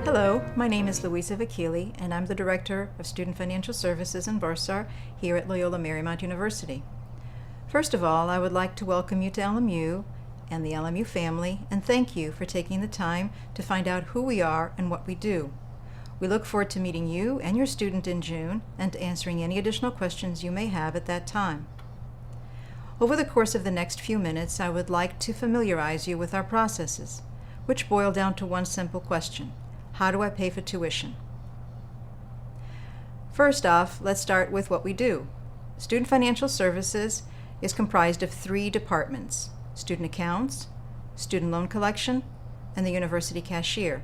Hello, my name is Louisa Vakili, and I'm the Director of Student Financial Services in Bursar here at Loyola Marymount University. First of all, I would like to welcome you to LMU and the LMU family, and thank you for taking the time to find out who we are and what we do. We look forward to meeting you and your student in June and to answering any additional questions you may have at that time. Over the course of the next few minutes, I would like to familiarize you with our processes, which boil down to one simple question: how do I pay for tuition? First off, let's start with what we do. Student Financial Services is comprised of three departments: student accounts, student loan collection, and the university cashier.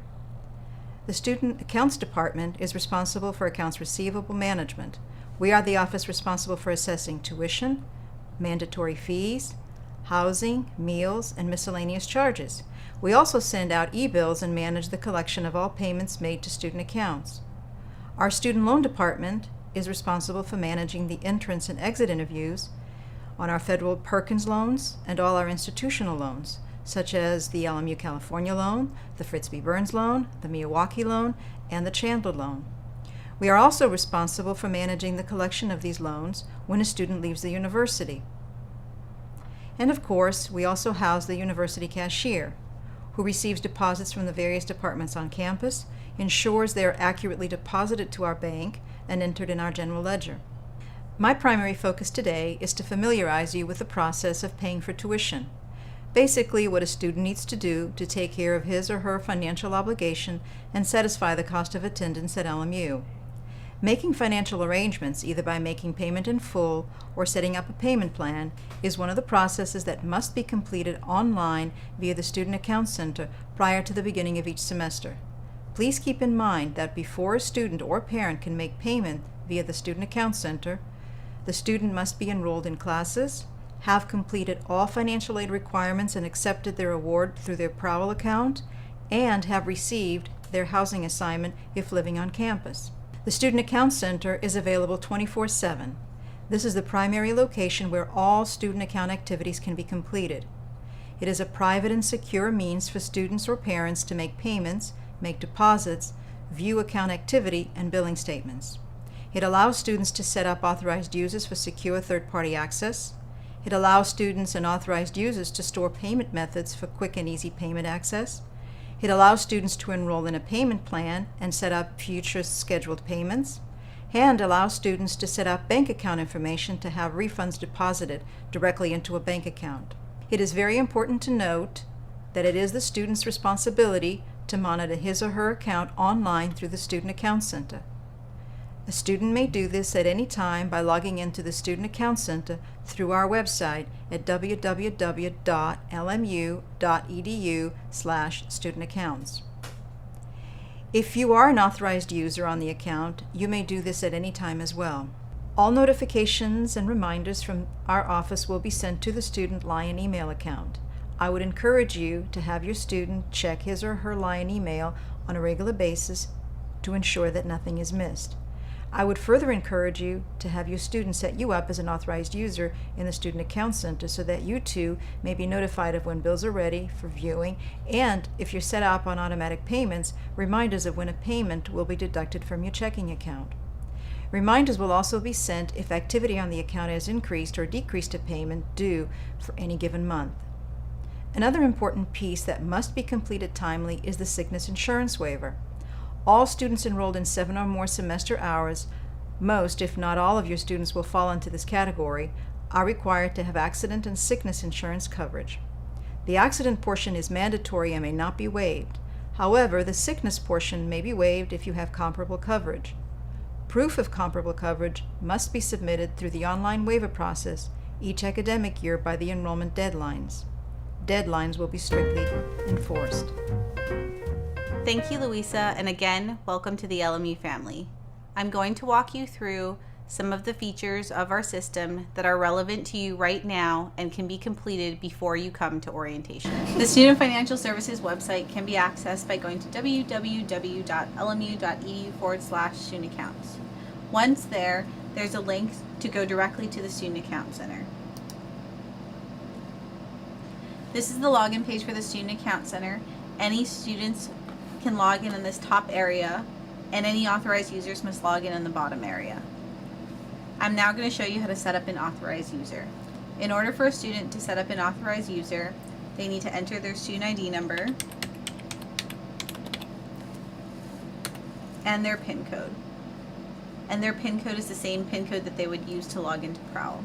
The Student Accounts Department is responsible for accounts receivable management. We are the office responsible for assessing tuition, mandatory fees, housing, meals, and miscellaneous charges. We also send out e-bills and manage the collection of all payments made to student accounts. Our Student Loan Department is responsible for managing the entrance and exit interviews on our federal Perkins loans and all our institutional loans, such as the LMU California loan, the Fritz B. Burns loan, the Miyawaki loan, and the Chandler loan. We are also responsible for managing the collection of these loans when a student leaves the university. And of course, we also house the university cashier, who receives deposits from the various departments on campus, ensures they are accurately deposited to our bank and entered in our general ledger. My primary focus today is to familiarize you with the process of paying for tuition, basically what a student needs to do to take care of his or her financial obligation and satisfy the cost of attendance at LMU. Making financial arrangements, either by making payment in full or setting up a payment plan, is one of the processes that must be completed online via the Student Account Center prior to the beginning of each semester. Please keep in mind that before a student or parent can make payment via the Student Account Center, the student must be enrolled in classes, have completed all financial aid requirements and accepted their award through their Prowell account, and have received their housing assignment if living on campus. The Student Account Center is available 24/7. This is the primary location where all student account activities can be completed. It is a private and secure means for students or parents to make payments, make deposits, view account activity, and billing statements. It allows students to set up authorized users for secure third-party access. It allows students and authorized users to store payment methods for quick and easy payment access. It allows students to enroll in a payment plan and set up future scheduled payments, and allows students to set up bank account information to have refunds deposited directly into a bank account. It is very important to note that it is the student's responsibility to monitor his or her account online through the Student Account Center. A student may do this at any time by logging into the Student Account Center through our website at www.lmu.edu/studentaccounts. If you are an authorized user on the account, you may do this at any time as well. All notifications and reminders from our office will be sent to the student Lion email account. I would encourage you to have your student check his or her Lion email on a regular basis to ensure that nothing is missed. I would further encourage you to have your student set you up as an authorized user in the Student Account Center so that you too may be notified of when bills are ready for viewing, and if you're set up on automatic payments, reminders of when a payment will be deducted from your checking account. Reminders will also be sent if activity on the account has increased or decreased a payment due for any given month. Another important piece that must be completed timely is the sickness insurance waiver. All students enrolled in 7 or more semester hours, most if not all of your students will fall into this category, are required to have accident and sickness insurance coverage. The accident portion is mandatory and may not be waived. However, the sickness portion may be waived if you have comparable coverage. Proof of comparable coverage must be submitted through the online waiver process each academic year by the enrollment deadlines. Deadlines will be strictly enforced. Thank you, Louisa, and again, welcome to the LMU family. I'm going to walk you through some of the features of our system that are relevant to you right now and can be completed before you come to orientation. The Student Financial Services website can be accessed by going to www.lmu.edu/student-accounts. Once there, there's a link to go directly to the Student Account Center. This is the login page for the Student Account Center. Any students can log in this top area, and any authorized users must log in the bottom area. I'm now going to show you how to set up an authorized user. In order for a student to set up an authorized user, they need to enter their student ID number and their PIN code. And their PIN code is the same PIN code that they would use to log into Prowl.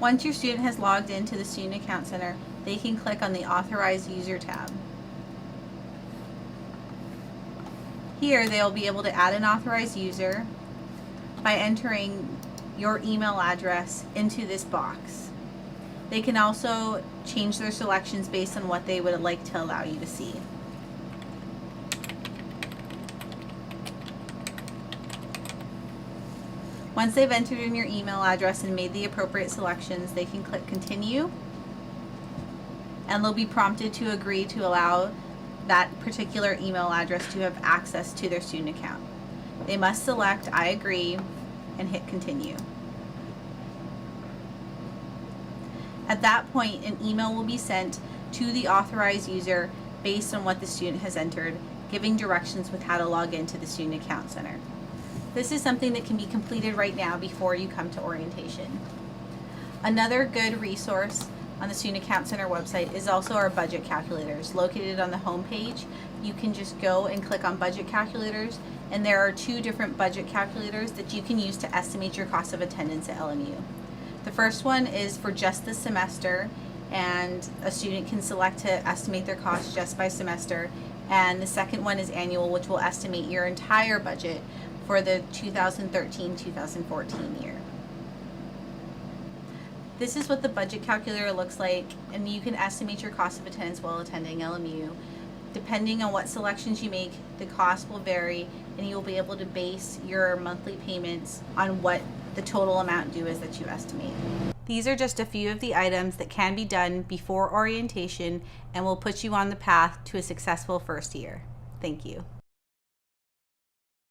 Once your student has logged into the Student Account Center, they can click on the Authorized User tab. Here they will be able to add an authorized user by entering your email address into this box. They can also change their selections based on what they would like to allow you to see. Once they've entered in your email address and made the appropriate selections, they can click Continue, and they'll be prompted to agree to allow that particular email address to have access to their student account. They must select I agree and hit Continue. At that point, an email will be sent to the authorized user based on what the student has entered, giving directions with how to log into the Student Account Center. This is something that can be completed right now before you come to orientation. Another good resource on the Student Account Center website is also our budget calculators. Located on the home page, you can just go and click on budget calculators, and there are 2 different budget calculators that you can use to estimate your cost of attendance at LMU. The first one is for just the semester, and a student can select to estimate their cost just by semester. And the second one is annual, which will estimate your entire budget for the 2013-2014 year. This is what the budget calculator looks like, and you can estimate your cost of attendance while attending LMU. Depending on what selections you make, the cost will vary, and you will be able to base your monthly payments on what the total amount due is that you estimate. These are just a few of the items that can be done before orientation and will put you on the path to a successful first year. Thank you.